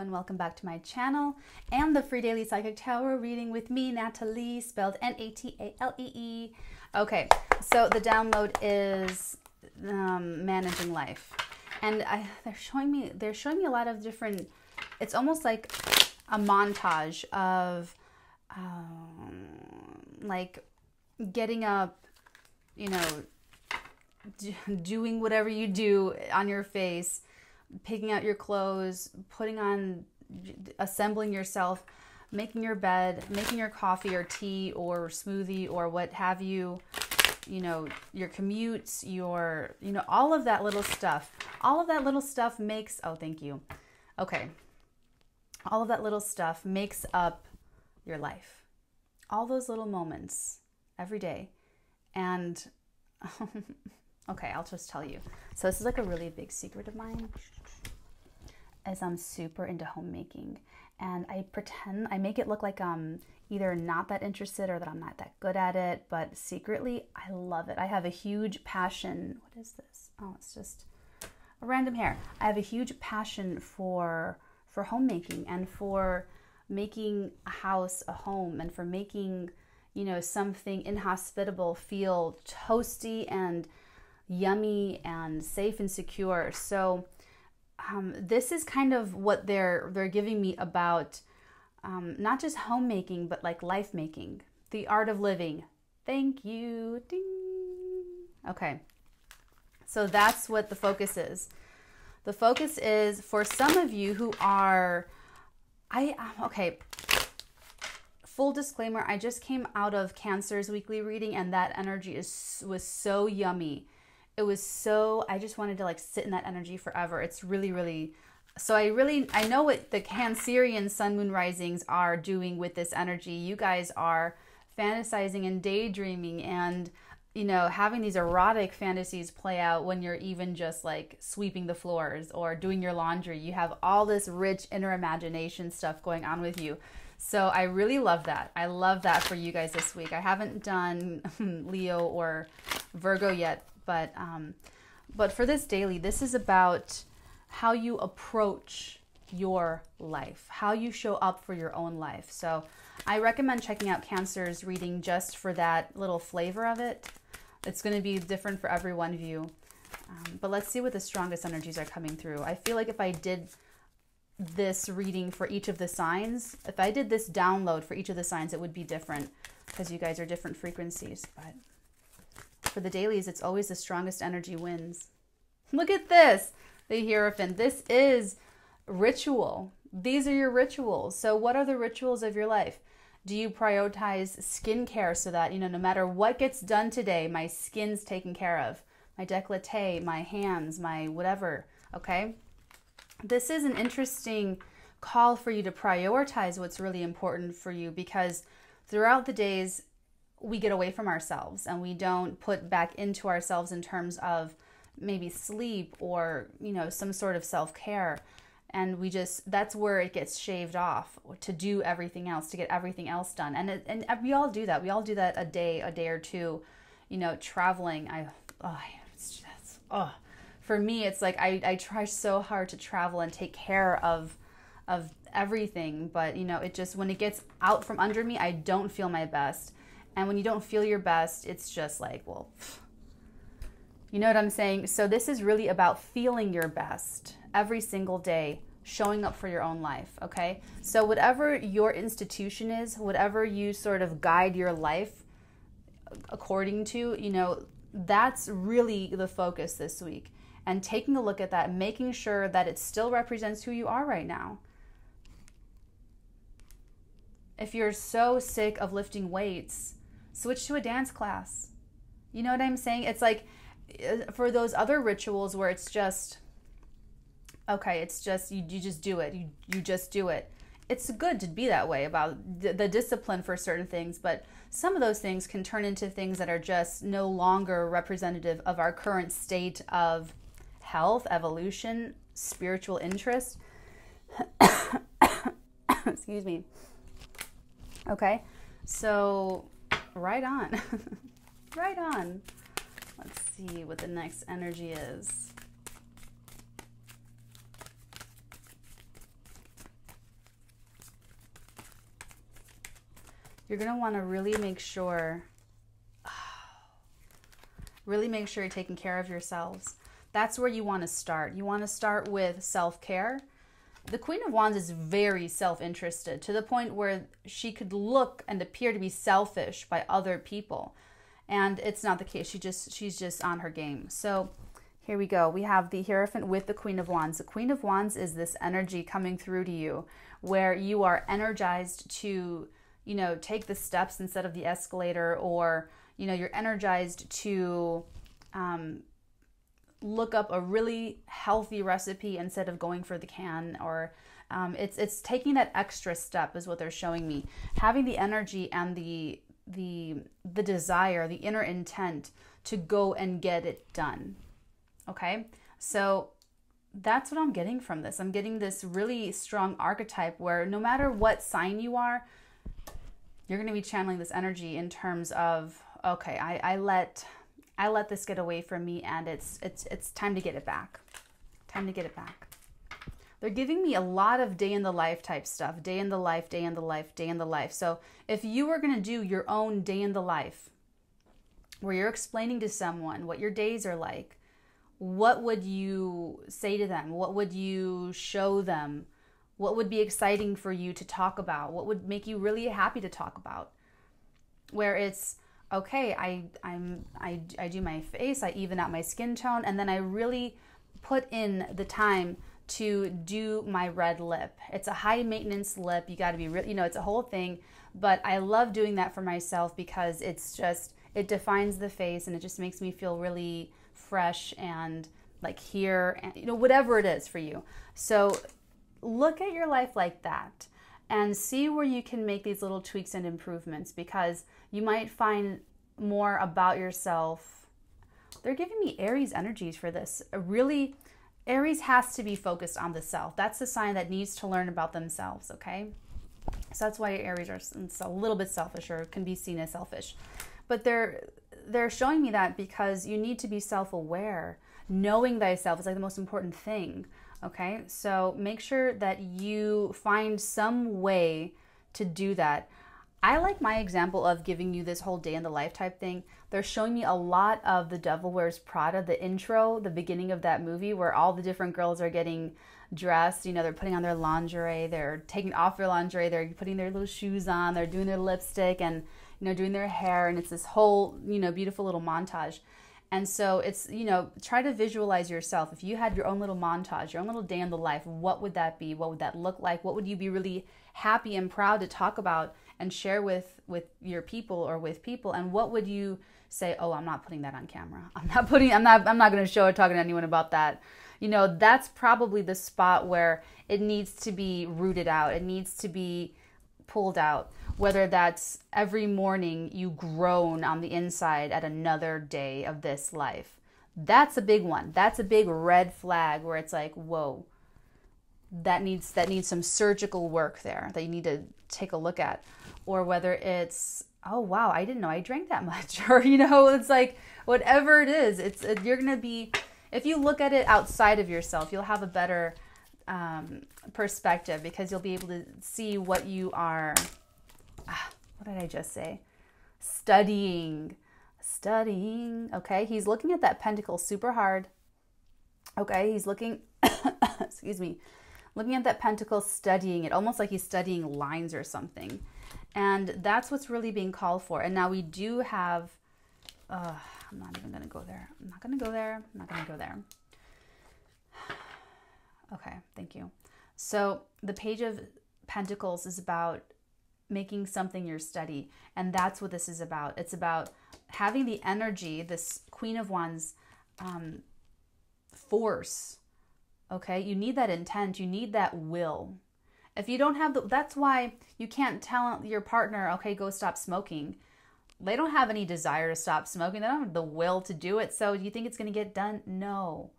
everyone, welcome back to my channel and the free daily psychic tarot reading with me, Natalie, spelled N-A-T-A-L-E-E. Okay, so the download is managing life, and they're showing me a lot of different. It's almost like a montage of like getting up, you know, doing whatever you do on your face, picking out your clothes, putting on, assembling yourself, making your bed, making your coffee or tea or smoothie or what have you, you know, your commutes, your, you know, all of that little stuff. All of that little stuff makes, oh, thank you. Okay. All of that little stuff makes up your life. All those little moments every day. And okay, I'll just tell you. So this is like a really big secret of mine, is I'm super into homemaking, and I make it look like I'm either not that interested or that I'm not that good at it, but secretly I love it. I have a huge passion. What is this? Oh, it's just a random hair. I have a huge passion for homemaking and for making a house a home, and for making, you know, something inhospitable feel toasty and yummy and safe and secure. So this is kind of what they're giving me about not just homemaking, but like life making, the art of living. Thank you. Ding. Okay, so that's what the focus is. The focus is for some of you who are, okay, full disclaimer, I just came out of Cancer's weekly reading, and that energy was so yummy. It was so, I just wanted to like sit in that energy forever. It's really, really, so I know what the Cancerian sun, moon, risings are doing with this energy. You guys are fantasizing and daydreaming and, you know, having these erotic fantasies play out when you're even just like sweeping the floors or doing your laundry. You have all this rich inner imagination stuff going on with you. So I really love that. I love that for you guys this week. I haven't done Leo or Virgo yet, but for this daily, this is about how you approach your life, how you show up for your own life. So I recommend checking out Cancer's reading just for that little flavor of it. It's going to be different for every one of you. But let's see what the strongest energies are coming through. I feel like if I did this reading for each of the signs, if I did this download for each of the signs, it would be different because you guys are different frequencies. But for the dailies, it's always the strongest energy wins. Look at this, the Hierophant. This is ritual. These are your rituals. So what are the rituals of your life? Do you prioritize skincare so that, you know, no matter what gets done today, my skin's taken care of? My décolleté, my hands, my whatever, okay? This is an interesting call for you to prioritize what's really important for you, because throughout the days, we get away from ourselves and we don't put back into ourselves in terms of maybe sleep or, you know, some sort of self-care. And we just, that's where it gets shaved off to do everything else, to get everything else done. And we all do that. We all do that a day or two, you know, traveling. For me, it's like I try so hard to travel and take care of everything. But, you know, it just, when it gets out from under me, I don't feel my best. And when you don't feel your best, it's just like, well, you know what I'm saying? So this is really about feeling your best every single day, showing up for your own life, okay? So whatever your institution is, whatever you sort of guide your life according to, you know, that's really the focus this week. And taking a look at that, making sure that it still represents who you are right now. If you're so sick of lifting weights, switch to a dance class. You know what I'm saying? It's like for those other rituals where it's just, okay, it's just, you just do it. You just do it. It's good to be that way about the discipline for certain things, but some of those things can turn into things that are just no longer representative of our current state of health, evolution, spiritual interest. Excuse me. Okay, so right on. Right on. Let's see what the next energy is. you're going to want to really make sure you're taking care of yourselves. That's where you want to start. You want to start with self-care. The Queen of Wands is very self-interested, to the point where she could look and appear to be selfish by other people. And it's not the case. She's just on her game. So here we go. We have the Hierophant with the Queen of Wands. The Queen of Wands is this energy coming through to you where you are energized to, you know, take the steps instead of the escalator, or, you know, you're energized to look up a really healthy recipe instead of going for the can, or it's taking that extra step is what they're showing me. Having the energy and the desire, the inner intent to go and get it done. Okay, so that's what I'm getting from this. I'm getting this really strong archetype where no matter what sign you are, you're going to be channeling this energy in terms of, okay, I let this get away from me, and it's time to get it back. Time to get it back. They're giving me a lot of day in the life type stuff. Day in the life, day in the life, day in the life. So if you were going to do your own day in the life, where you're explaining to someone what your days are like, what would you say to them? What would you show them? What would be exciting for you to talk about? What would make you really happy to talk about? Where it's, okay, I do my face, I even out my skin tone, and then I really put in the time to do my red lip. It's a high maintenance lip. You got to be really, you know, it's a whole thing, but I love doing that for myself because it's just, it defines the face, and it just makes me feel really fresh and like here, and, you know, whatever it is for you. So look at your life like that and see where you can make these little tweaks and improvements, because you might find more about yourself. They're giving me Aries energies for this. Really, Aries has to be focused on the self. That's the sign that needs to learn about themselves, okay? So that's why Aries are a little bit selfish, or can be seen as selfish. But they're showing me that because you need to be self-aware. Knowing thyself is like the most important thing, okay? So make sure that you find some way to do that. I like my example of giving you this whole day in the life type thing. They're showing me a lot of The Devil Wears Prada, the intro, the beginning of that movie, where all the different girls are getting dressed. You know, they're putting on their lingerie, they're taking off their lingerie, they're putting their little shoes on, they're doing their lipstick, and, you know, doing their hair, and it's this whole, you know, beautiful little montage. And so it's, you know, try to visualize yourself. If you had your own little montage, your own little day in the life, what would that be? What would that look like? What would you be really happy and proud to talk about and share with your people or with people? And what would you say, oh, I'm not putting that on camera. I'm not going to show or talking to anyone about that. You know, that's probably the spot where it needs to be rooted out. It needs to be pulled out. Whether that's every morning you groan on the inside at another day of this life. That's a big one. That's a big red flag where it's like, whoa, that needs some surgical work there that you need to take a look at. Or whether it's, oh wow, I didn't know I drank that much. Or, you know, it's like, whatever it is, you're going to be, if you look at it outside of yourself, you'll have a better perspective, because you'll be able to see what you are, what did I just say? Studying. Okay, he's looking at that pentacle super hard. Okay, he's looking, excuse me, looking at that pentacle, studying it, almost like he's studying lines or something. And that's what's really being called for. And now we do have, I'm not even going to go there. I'm not going to go there. Okay, thank you. So the Page of Pentacles is about making something your study. And that's what this is about. It's about having the energy, this Queen of Wands force. Okay, you need that intent. You need that will. If you don't have that's why you can't tell your partner, okay, go stop smoking. They don't have any desire to stop smoking. They don't have the will to do it. So do you think it's going to get done? No.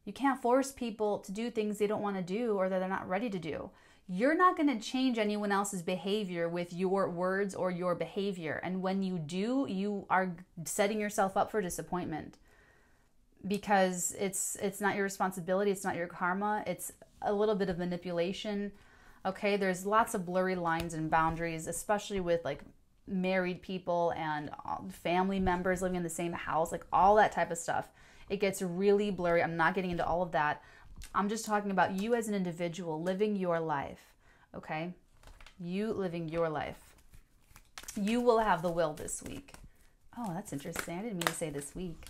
You can't force people to do things they don't want to do or that they're not ready to do. You're not going to change anyone else's behavior with your words or your behavior. And when you do, you are setting yourself up for disappointment, because it's not your responsibility. It's not your karma. It's a little bit of manipulation. Okay, there's lots of blurry lines and boundaries, especially with like married people and family members living in the same house, like all that type of stuff. It gets really blurry. I'm not getting into all of that. I'm just talking about you as an individual living your life, okay? You living your life. You will have the will this week. Oh, that's interesting. I didn't mean to say this week.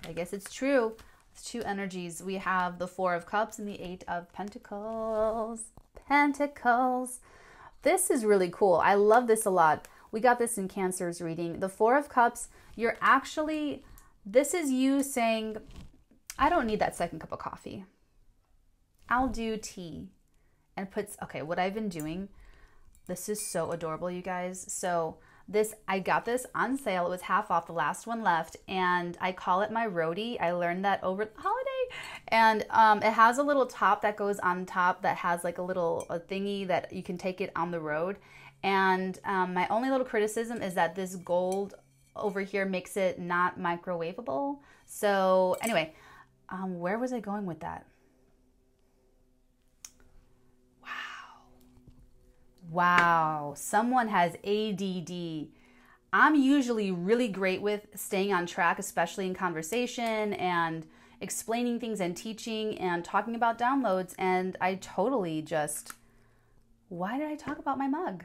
I guess it's true. It's two energies. We have the Four of Cups and the Eight of Pentacles. Pentacles. This is really cool. I love this a lot. We got this in Cancer's reading. The Four of Cups, you're actually, this is you saying, I don't need that second cup of coffee. I'll do tea. And puts, okay, what I've been doing, this is so adorable, you guys. So this, I got this on sale. It was half off, the last one left. And I call it my roadie. I learned that over the holiday. And it has a little top that goes on top that has like a little thingy that you can take it on the road. And my only little criticism is that this gold over here makes it not microwavable. So anyway, where was I going with that? Wow, someone has ADD. I'm usually really great with staying on track, especially in conversation and explaining things and teaching and talking about downloads. And I totally just, why did I talk about my mug?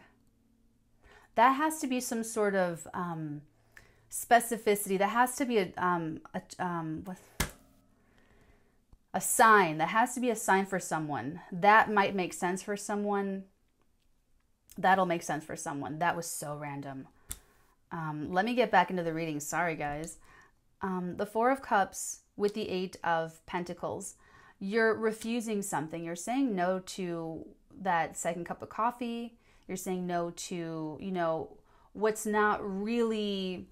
That has to be some sort of specificity. That has to be a sign. That has to be a sign for someone. That might make sense for someone. That'll make sense for someone. That was so random. Let me get back into the reading. Sorry, guys. The Four of Cups with the Eight of Pentacles. You're refusing something. You're saying no to that second cup of coffee. You're saying no to, you know, what's not really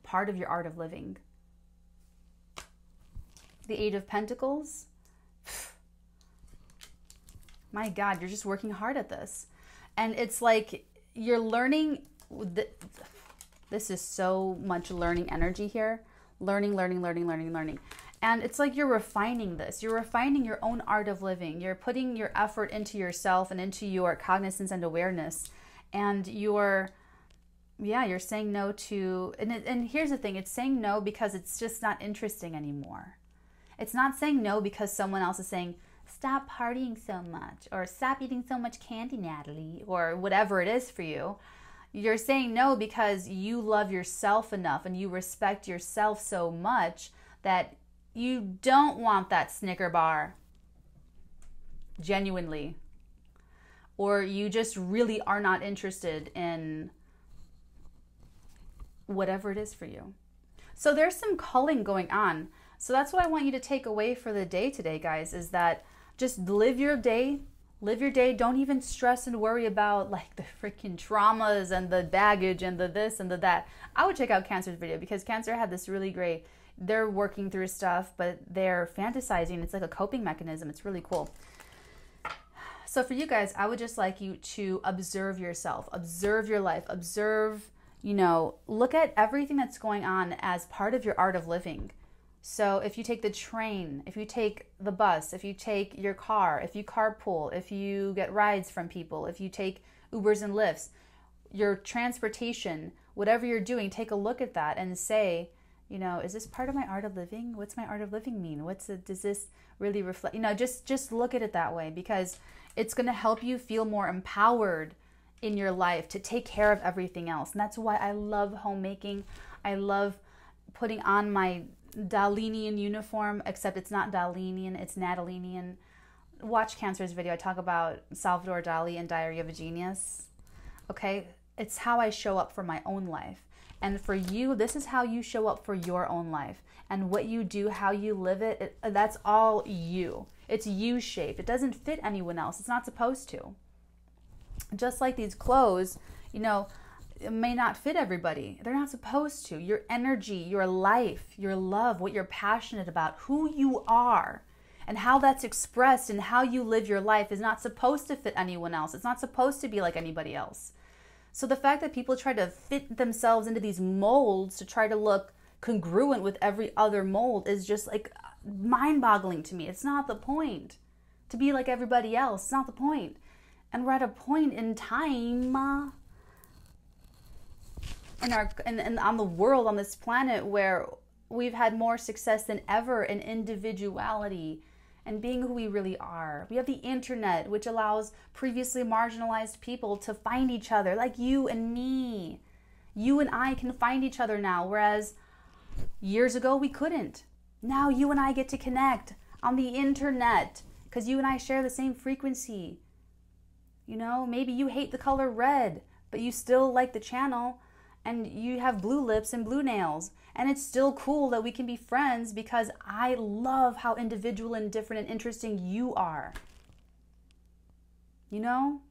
part of your art of living. The Eight of Pentacles. My God, you're just working hard at this. And it's like you're learning. This is so much learning energy here. Learning. And it's like you're refining this. You're refining your own art of living. You're putting your effort into yourself and into your cognizance and awareness. And you're saying no to, and here's the thing. It's saying no because it's just not interesting anymore. It's not saying no because someone else is saying, stop partying so much, or stop eating so much candy, Natalie, or whatever it is for you. You're saying no because you love yourself enough and you respect yourself so much that you don't want that Snicker bar, genuinely. Or you just really are not interested in whatever it is for you. So there's some culling going on. So that's what I want you to take away for the day today, guys, is that just live your day. Live your day. Don't even stress and worry about like the freaking traumas and the baggage and the this and the that. I would check out Cancer's video because Cancer had this really great, they're working through stuff, but they're fantasizing. It's like a coping mechanism. It's really cool. So for you guys, I would just like you to observe yourself, observe your life, observe, you know, look at everything that's going on as part of your art of living. So if you take the train, if you take the bus, if you take your car, if you carpool, if you get rides from people, if you take Ubers and Lyfts, your transportation, whatever you're doing, take a look at that and say, you know, is this part of my art of living? What's my art of living mean? Does this really reflect, you know, just look at it that way, because it's going to help you feel more empowered in your life to take care of everything else. And that's why I love homemaking. I love putting on my Dalinian uniform, except it's not Dalinian, it's Natalinian. Watch Cancer's video. I talk about Salvador Dali and Diary of a Genius. Okay, it's how I show up for my own life. And for you, this is how you show up for your own life. And what you do, how you live it, that's all you. It's you-shaped. It doesn't fit anyone else. It's not supposed to. Just like these clothes, you know, it may not fit everybody. They're not supposed to. Your energy, your life, your love, what you're passionate about, who you are, and how that's expressed and how you live your life is not supposed to fit anyone else. It's not supposed to be like anybody else. So the fact that people try to fit themselves into these molds to try to look congruent with every other mold is just like mind-boggling to me. It's not the point to be like everybody else. It's not the point. And we're at a point in time in on the world, on this planet, where we've had more success than ever in individuality and being who we really are. We have the internet, which allows previously marginalized people to find each other, like you and me. You and I can find each other now, whereas years ago we couldn't. Now you and I get to connect on the internet because you and I share the same frequency. You know, maybe you hate the color red, but you still like the channel, and you have blue lips and blue nails. And it's still cool that we can be friends because I love how individual and different and interesting you are. You know?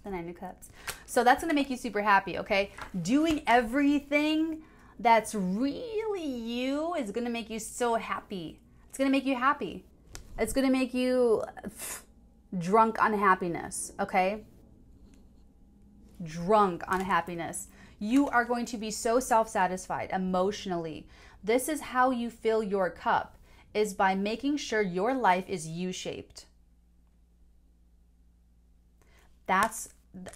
The Nine of Cups. So that's going to make you super happy, okay? Doing everything that's really you is going to make you so happy. It's going to make you happy. It's going to make you drunk on happiness, okay? Drunk on happiness. You are going to be so self-satisfied emotionally. This is how you fill your cup, is by making sure your life is U-shaped. That's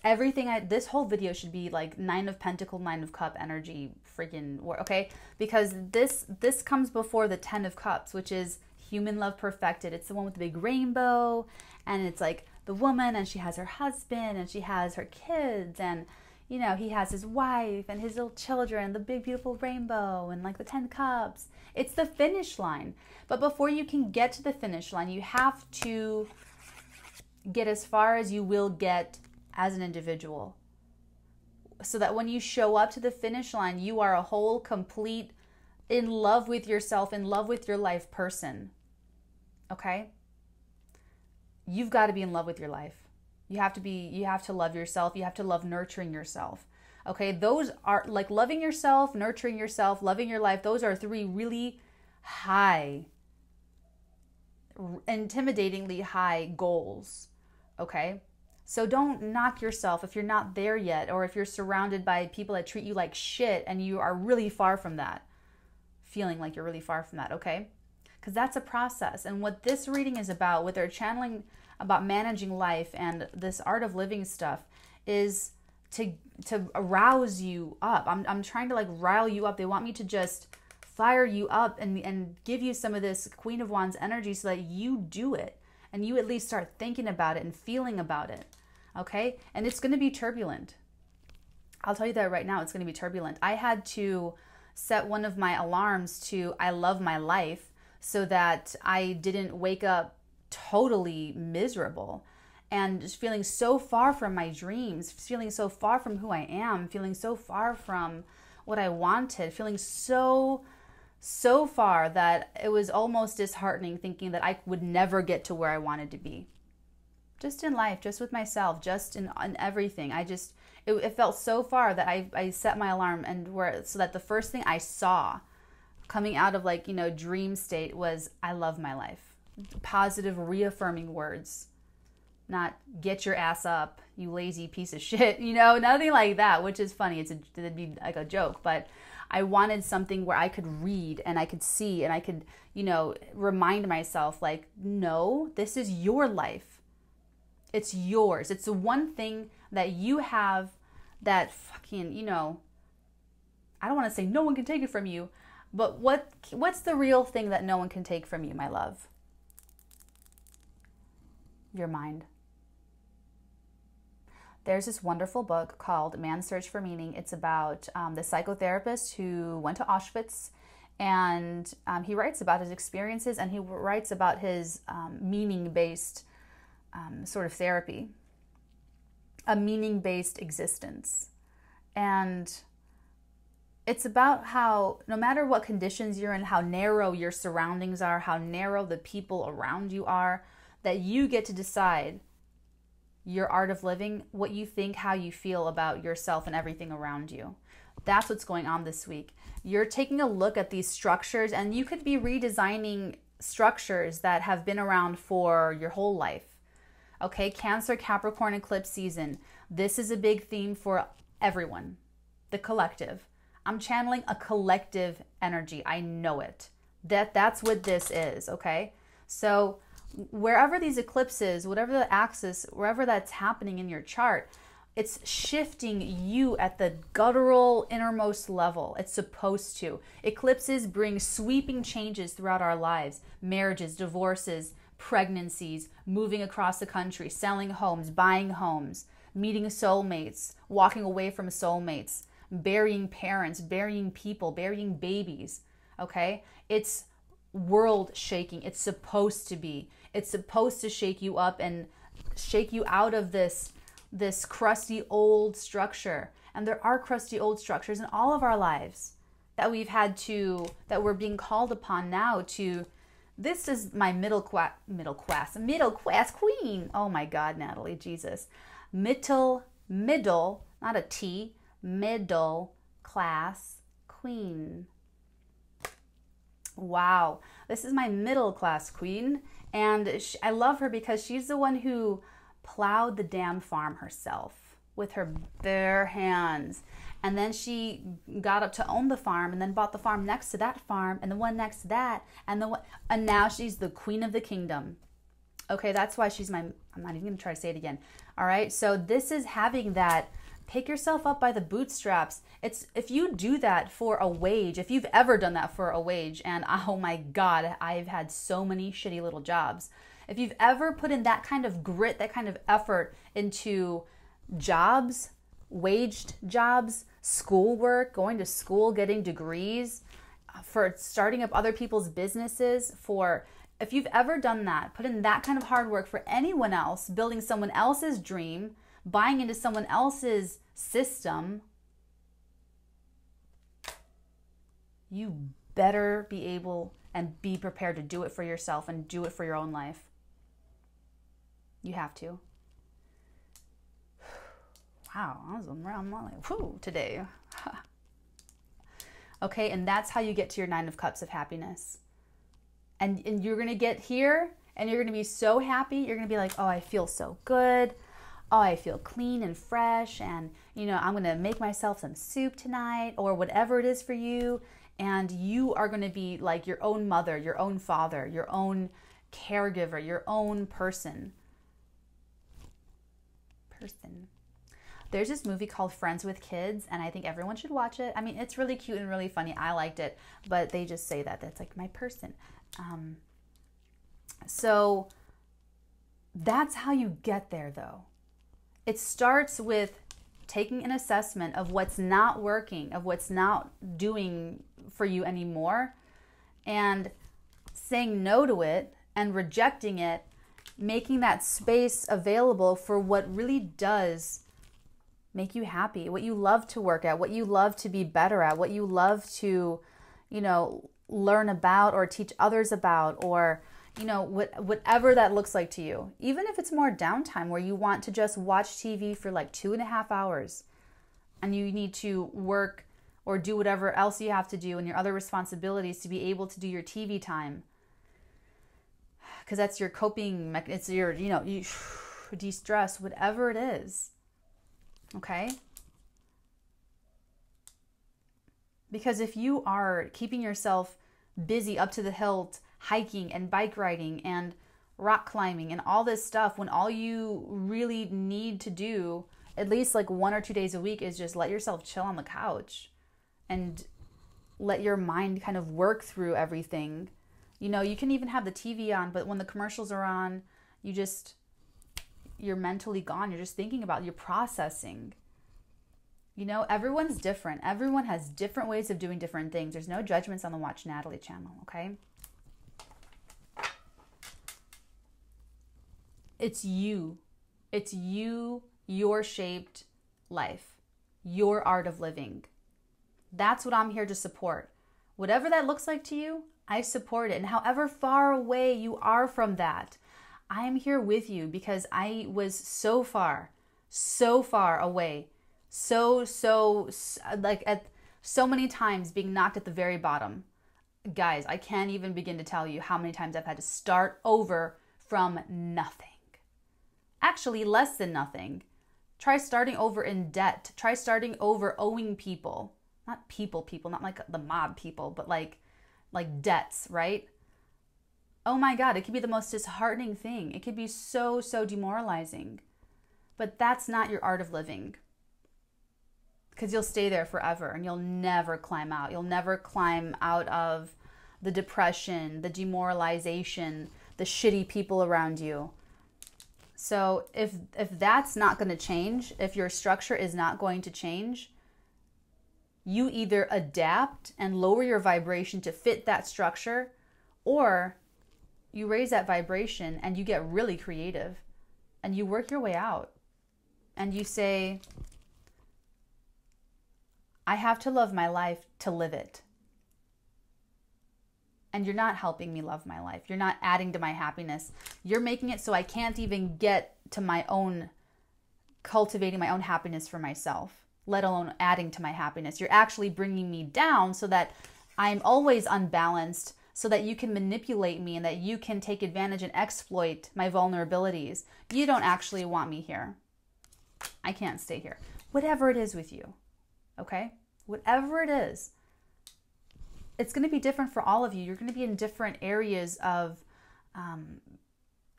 everything. This whole video should be like Nine of Pentacles, Nine of Cup energy, freaking, okay? Because this comes before the Ten of Cups, which is human love perfected. It's the one with the big rainbow, and it's like the woman, and she has her husband, and she has her kids, and you know, he has his wife and his little children, the big beautiful rainbow, and like the 10 cups. It's the finish line. But before you can get to the finish line, you have to get as far as you will get as an individual, so that when you show up to the finish line, you are a whole, complete, in love with yourself, in love with your life person. Okay? You've got to be in love with your life. You have to love yourself. You have to love nurturing yourself. Okay? Those are like loving yourself, nurturing yourself, loving your life. Those are three really high, intimidatingly high goals. Okay? So don't knock yourself if you're not there yet, or if you're surrounded by people that treat you like shit and you are really far from that, feeling like you're really far from that, okay? Because that's a process. And what this reading is about, what they're channeling about managing life and this art of living stuff, is to arouse you up. I'm trying to like rile you up. They want me to just fire you up and give you some of this Queen of Wands energy so that you do it. And you at least start thinking about it and feeling about it, okay? And it's going to be turbulent. I'll tell you that right now, it's going to be turbulent. I had to set one of my alarms to I love my life so that I didn't wake up totally miserable and just feeling so far from my dreams, feeling so far from who I am, feeling so far from what I wanted, feeling so far that it was almost disheartening, thinking that I would never get to where I wanted to be. Just in life, just with myself, just in everything. It felt so far that I set my alarm so that the first thing I saw coming out of like, you know, dream state was I love my life. Positive, reaffirming words. Not get your ass up, you lazy piece of shit, you know, nothing like that, which is funny. It'd be like a joke, but I wanted something where I could read and I could see and I could, you know, remind myself like, no, this is your life. It's yours. It's the one thing that you have that fucking, you know, I don't want to say no one can take it from you, but what's the real thing that no one can take from you, my love? Your mind. There's this wonderful book called Man's Search for Meaning. It's about the psychotherapist who went to Auschwitz, and he writes about his experiences, and he writes about his meaning-based sort of therapy, a meaning-based existence. And it's about how no matter what conditions you're in, how narrow your surroundings are, how narrow the people around you are, that you get to decide your art of living, what you think, how you feel about yourself and everything around you. That's what's going on this week. You're taking a look at these structures, and you could be redesigning structures that have been around for your whole life. Okay, Cancer, Capricorn eclipse season. This is a big theme for everyone, the collective. I'm channeling a collective energy. I know it. That's what this is, okay? So wherever these eclipses, whatever the axis, wherever that's happening in your chart, it's shifting you at the guttural innermost level. It's supposed to. Eclipses bring sweeping changes throughout our lives. Marriages, divorces, pregnancies, moving across the country, selling homes, buying homes, meeting soulmates, walking away from soulmates, burying parents, burying people, burying babies. Okay? It's world shaking. It's supposed to be. It's supposed to shake you up and shake you out of this crusty old structure. And there are crusty old structures in all of our lives that we're being called upon now to. This is my middle class queen. Oh my God, Natalie, Jesus. Middle, not a T, middle class queen. Wow. This is my middle class queen. And I love her because she's the one who plowed the damn farm herself with her bare hands. And then she got up to own the farm and then bought the farm next to that farm and the one next to that and now she's the queen of the kingdom. Okay, that's why I'm not even going to try to say it again. All right, so this is having that pick yourself up by the bootstraps. It's if you do that for a wage, if you've ever done that for a wage, and oh my God, I've had so many shitty little jobs. If you've ever put in that kind of grit, that kind of effort into jobs, waged jobs, schoolwork, going to school, getting degrees, for starting up other people's businesses, if you've ever done that, put in that kind of hard work for anyone else, building someone else's dream, buying into someone else's system, you better be able and be prepared to do it for yourself and do it for your own life. You have to. Wow, I'm like, whew, today. Okay, and that's how you get to your 9 of Cups of happiness. And you're going to get here and you're going to be so happy. You're going to be like, oh, I feel so good. Oh, I feel clean and fresh. And, I'm going to make myself some soup tonight or whatever it is for you. And you are going to be like your own mother, your own father, your own caregiver, your own person. There's this movie called Friends with Kids, and I think everyone should watch it. I mean, it's really cute and really funny. I liked it, but they just say that's like my person. So that's how you get there, though. It starts with taking an assessment of what's not working, of what's not doing for you anymore, and saying no to it and rejecting it, making that space available for what really does make you happy, what you love to work at, what you love to be better at, what you love to, learn about or teach others about, or, whatever that looks like to you. Even if it's more downtime where you want to just watch TV for like 2.5 hours and you need to work or do whatever else you have to do and your other responsibilities to be able to do your TV time. Because that's your coping mechanism. It's your, you de-stress, whatever it is. Okay? Because if you are keeping yourself busy up to the hilt, hiking and bike riding and rock climbing and all this stuff, when all you really need to do, at least like 1 or 2 days a week, is just let yourself chill on the couch and let your mind kind of work through everything. You can even have the TV on, but when the commercials are on, you're mentally gone. You're just thinking about it. You're processing. Everyone's different. Everyone has different ways of doing different things. There's no judgments on the Watch Natalie channel, okay? It's you. It's you, your shaped life, your art of living. That's what I'm here to support. Whatever that looks like to you, I support it. And however far away you are from that, I am here with you because I was so far away. So like at so many times being knocked at the very bottom. Guys, I can't even begin to tell you how many times I've had to start over from nothing. Actually, less than nothing. Try starting over in debt. Try starting over owing people. Not people, not like the mob people, but like debts, right? Oh my God, it could be the most disheartening thing. It could be so, so demoralizing. But that's not your art of living. Because you'll stay there forever and you'll never climb out. You'll never climb out of the depression, the demoralization, the shitty people around you. So if that's not going to change, if your structure is not going to change, you either adapt and lower your vibration to fit that structure, or you raise that vibration and you get really creative and you work your way out. And you say, I have to love my life to live it. And you're not helping me love my life. You're not adding to my happiness. You're making it so I can't even get to my own, cultivating my own happiness for myself, let alone adding to my happiness. You're actually bringing me down so that I'm always unbalanced, so that you can manipulate me and that you can take advantage and exploit my vulnerabilities. You don't actually want me here. I can't stay here. Whatever it is with you, okay? Whatever it is, it's going to be different for all of you. You're going to be in different areas of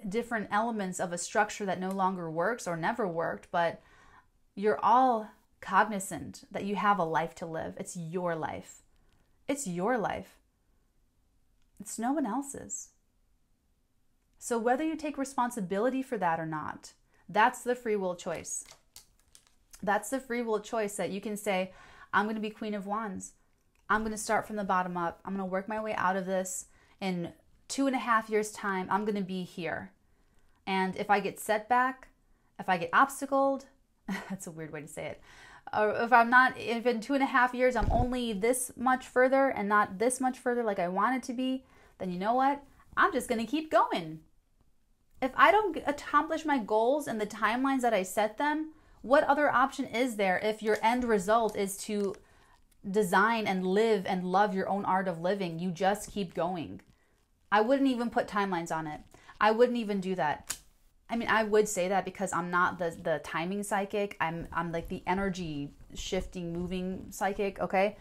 different elements of a structure that no longer works or never worked, but you're all cognizant that you have a life to live. It's your life. It's your life. It's no one else's. So whether you take responsibility for that or not, that's the free will choice. That's the free will choice that you can say, I'm going to be Queen of Wands. I'm going to start from the bottom up. I'm going to work my way out of this. In 2.5 years' time, I'm going to be here. And if I get setback, if I get obstacled, that's a weird way to say it. Or if in 2.5 years, I'm only this much further and not this much further like I want it to be, then you know what? I'm just going to keep going. If I don't accomplish my goals and the timelines that I set them, what other option is there if your end result is to design and live and love your own art of living? You just keep going. I wouldn't even put timelines on it. I wouldn't even do that. I mean, I would say that because I'm not the timing psychic. I'm like the energy shifting, moving psychic, okay?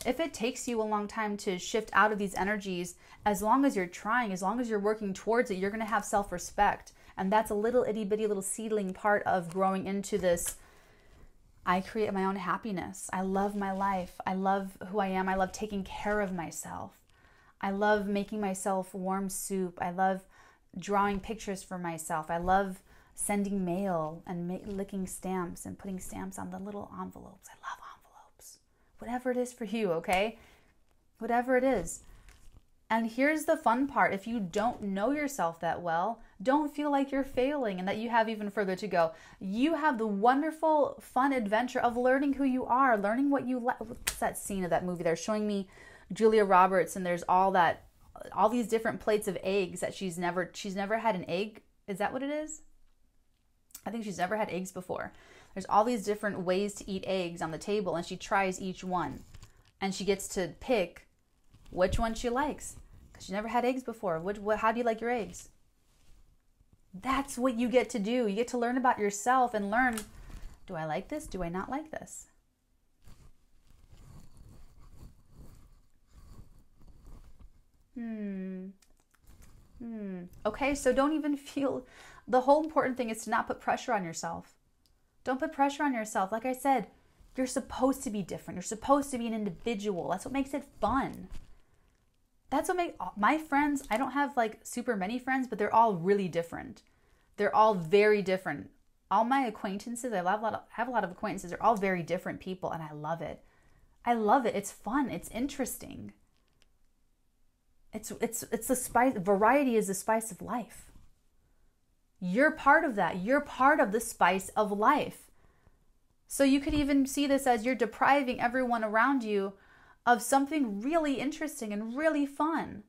If it takes you a long time to shift out of these energies, as long as you're trying, as long as you're working towards it, you're going to have self-respect. And that's a little itty bitty little seedling part of growing into this. I create my own happiness. I love my life. I love who I am. I love taking care of myself. I love making myself warm soup. I love drawing pictures for myself. I love sending mail and licking stamps and putting stamps on the little envelopes. I love envelopes. Whatever it is for you, okay? Whatever it is. And here's the fun part. If you don't know yourself that well, don't feel like you're failing and that you have even further to go. You have the wonderful, fun adventure of learning who you are, learning what you like. What's that scene of that movie? They're showing me Julia Roberts, and there's all these different plates of eggs that she's never had an egg. Is that what it is? I think she's never had eggs before. There's all these different ways to eat eggs on the table, and she tries each one. And she gets to pick which one she likes, because she never had eggs before. How do you like your eggs? That's what you get to do. You get to learn about yourself and learn, do I like this? Do I not like this? Okay, so don't even feel, the whole important thing is to not put pressure on yourself. Don't put pressure on yourself. Like I said, you're supposed to be different. You're supposed to be an individual. That's what makes it fun. That's what makes my friends, I don't have like super many friends, but they're all really different. They're all very different. All my acquaintances, I have a lot of acquaintances, they're all very different people, and I love it. I love it. It's fun. It's interesting. It's the spice. Variety is the spice of life. You're part of that. You're part of the spice of life. So you could even see this as you're depriving everyone around you of something really interesting and really fun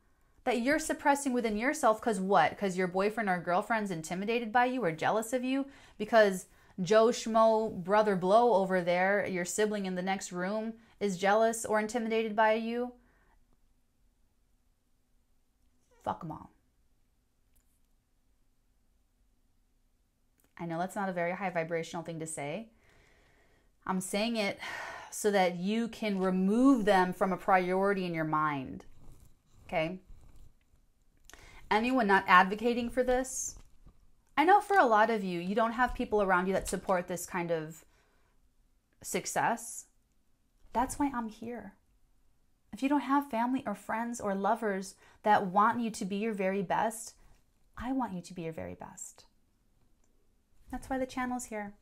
that you're suppressing within yourself. Because what? Because your boyfriend or girlfriend's intimidated by you or jealous of you? Because Joe Schmo Brother Blow over there, your sibling in the next room, is jealous or intimidated by you? Fuck them all. I know that's not a very high vibrational thing to say. I'm saying it so that you can remove them from a priority in your mind. Okay? Anyone not advocating for this? I know for a lot of you, you don't have people around you that support this kind of success. That's why I'm here. If you don't have family or friends or lovers that want you to be your very best, I want you to be your very best. That's why the channel's here.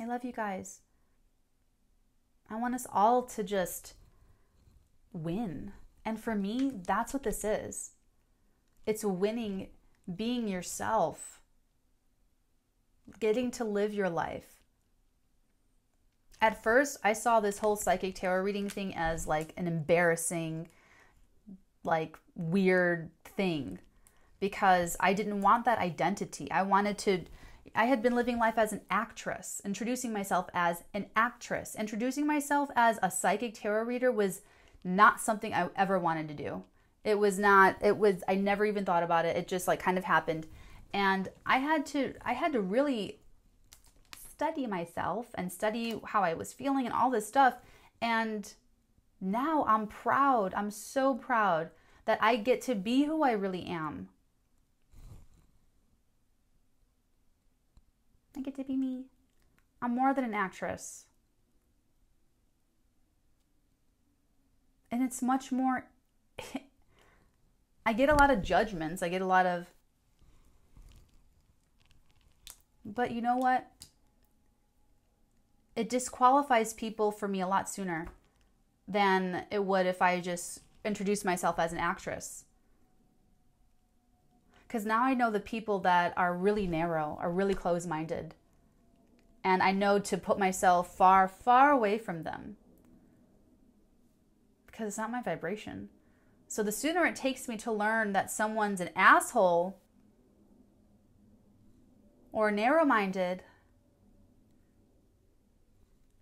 I love you guys. I want us all to just win. And for me, that's what this is. It's winning, being yourself, getting to live your life. At first, I saw this whole psychic tarot reading thing as like an embarrassing, like weird thing, because I didn't want that identity. I had been living life as an actress, introducing myself as an actress. Introducing myself as a psychic tarot reader was not something I ever wanted to do. I never even thought about it. It just like kind of happened. And I had to really study myself and study how I was feeling and all this stuff. And now I'm proud. I'm so proud that I get to be who I really am. I get to be me. I'm more than an actress. And it's much more, I get a lot of judgments. But you know what? It disqualifies people for me a lot sooner than it would if I just introduced myself as an actress. Because now I know the people that are really narrow, are really closed-minded. And I know to put myself far, far away from them. Because it's not my vibration. So the sooner it takes me to learn that someone's an asshole or narrow-minded,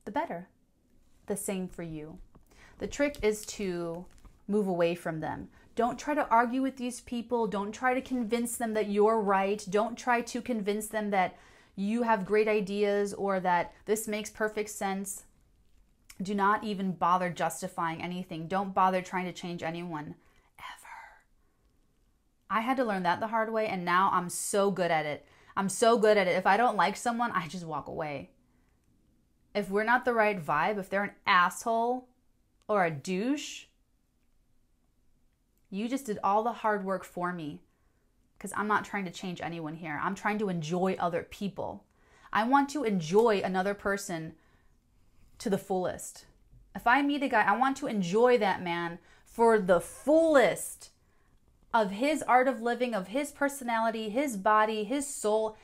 the better. The same for you. The trick is to move away from them. Don't try to argue with these people. Don't try to convince them that you're right. Don't try to convince them that you have great ideas or that this makes perfect sense. Do not even bother justifying anything. Don't bother trying to change anyone, ever. I had to learn that the hard way, and now I'm so good at it. I'm so good at it. If I don't like someone, I just walk away. If we're not the right vibe, if they're an asshole or a douche, you just did all the hard work for me, because I'm not trying to change anyone here. I'm trying to enjoy other people. I want to enjoy another person to the fullest. If I meet a guy, I want to enjoy that man for the fullest of his art of living, of his personality, his body, his soul,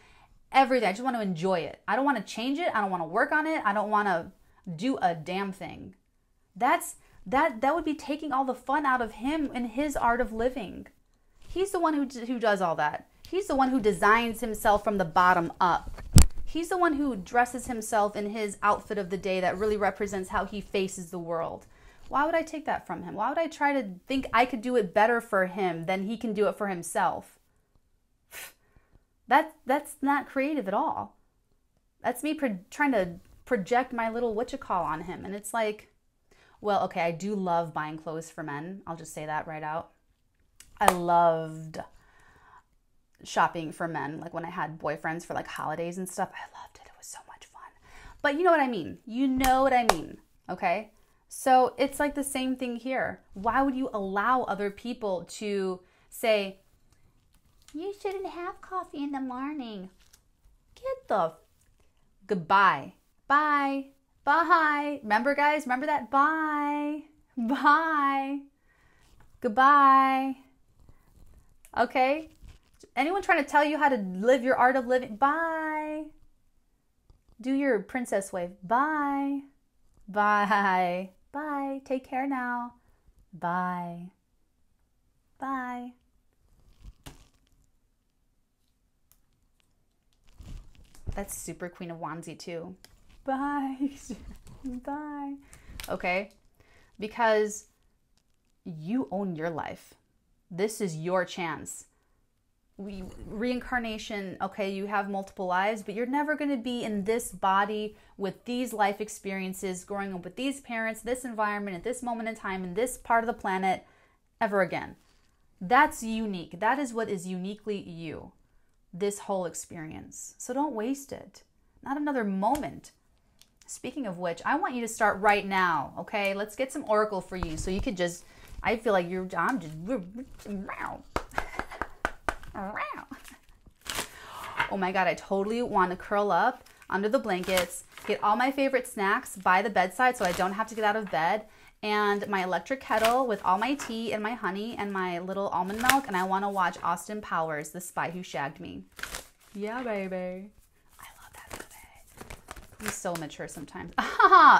everything. I just want to enjoy it. I don't want to change it. I don't want to work on it. I don't want to do a damn thing. That would be taking all the fun out of him and his art of living. He's the one who does all that. He's the one who designs himself from the bottom up. He's the one who dresses himself in his outfit of the day that really represents how he faces the world. Why would I take that from him? Why would I try to think I could do it better for him than he can do it for himself? That's not creative at all. That's me trying to project my little whatchamacall on him. And it's like, well, okay, I do love buying clothes for men. I'll just say that right out. I loved shopping for men. Like when I had boyfriends for like holidays and stuff, I loved it. It was so much fun. But you know what I mean. You know what I mean. Okay? So it's like the same thing here. Why would you allow other people to say, you shouldn't have coffee in the morning? Get the goodbye. Bye. Bye. Remember, guys? Remember that? Bye. Bye. Goodbye. Okay? Anyone trying to tell you how to live your art of living? Bye. Do your princess wave. Bye. Bye. Bye. Take care now. Bye. Bye. That's super Queen of Wandsy too. Bye. Bye. Okay? Because you own your life. This is your chance. Reincarnation, okay, you have multiple lives, but you're never going to be in this body with these life experiences, growing up with these parents, this environment, at this moment in time, in this part of the planet, ever again. That's unique. That is what is uniquely you, this whole experience. So don't waste it. Not another moment. Speaking of which, I want you to start right now, okay? Let's get some oracle for you so you could just, I feel like I'm just, oh my God, I totally want to curl up under the blankets, get all my favorite snacks by the bedside so I don't have to get out of bed, and my electric kettle with all my tea and my honey and my little almond milk, and I want to watch Austin Powers, The Spy Who Shagged Me. Yeah, baby. I love that movie. He's so mature sometimes.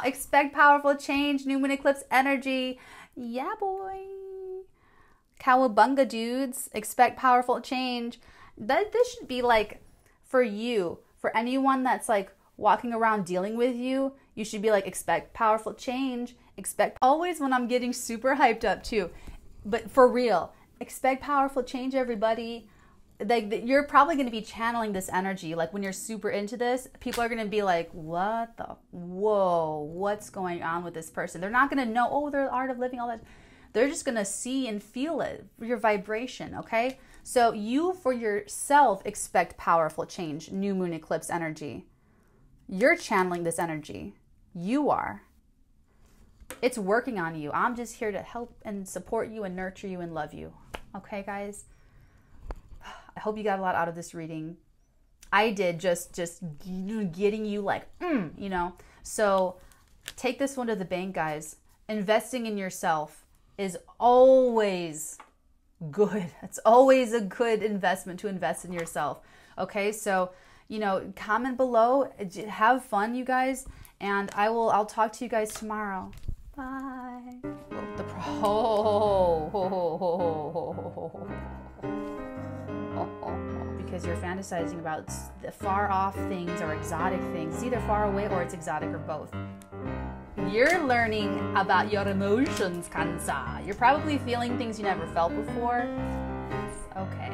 Expect powerful change, new moon eclipse energy. Yeah, boy. Cowabunga, dudes. Expect powerful change. This should be like, for you, for anyone that's like walking around dealing with you, you should be like, expect powerful change. Expect, always when I'm getting super hyped up too, but for real, expect powerful change, everybody. Like, you're probably going to be channeling this energy. Like when you're super into this, people are going to be like, what the, whoa, what's going on with this person? They're not going to know, oh, their art of living, all that. They're just going to see and feel it, your vibration, okay? So you, for yourself, expect powerful change, new moon eclipse energy. You're channeling this energy. You are. It's working on you. I'm just here to help and support you and nurture you and love you. Okay, guys? I hope you got a lot out of this reading. I did, just getting you like, you know. So take this one to the bank, guys. Investing in yourself is always good. It's always a good investment to invest in yourself. Okay, so, you know, comment below. Have fun, you guys. And I'll talk to you guys tomorrow. Bye. Because you're fantasizing about the far off things or exotic things. It's either far away or it's exotic or both. You're learning about your emotions, Cancer. You're probably feeling things you never felt before. Okay.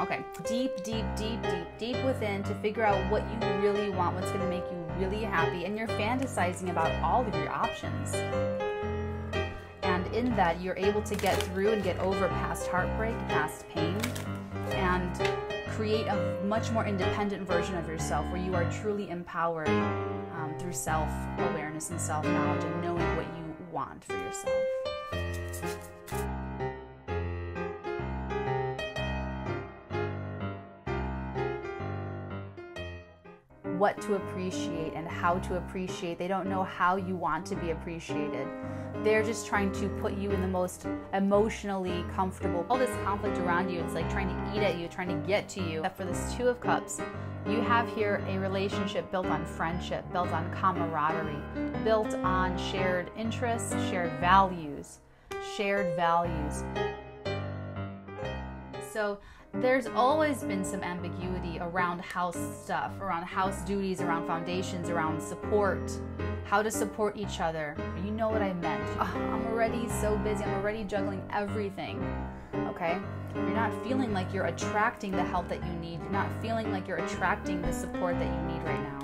Okay. Deep within to figure out what you really want, what's going to make you really happy. And you're fantasizing about all of your options. And in that, you're able to get through and get over past heartbreak, past pain, and create a much more independent version of yourself where you are truly empowered through self-awareness and self-knowledge and knowing what you want for yourself. What to appreciate and how to appreciate. They don't know how you want to be appreciated. They're just trying to put you in the most emotionally comfortable. All this conflict around you, it's like trying to eat at you, trying to get to you. Except for this Two of Cups, you have here a relationship built on friendship, built on camaraderie, built on shared interests, shared values. So there's always been some ambiguity around house stuff, around house duties, around foundations, around support, how to support each other. You know what I meant. I'm already so busy. I'm already juggling everything. Okay? You're not feeling like you're attracting the help that you need. You're not feeling like you're attracting the support that you need right now.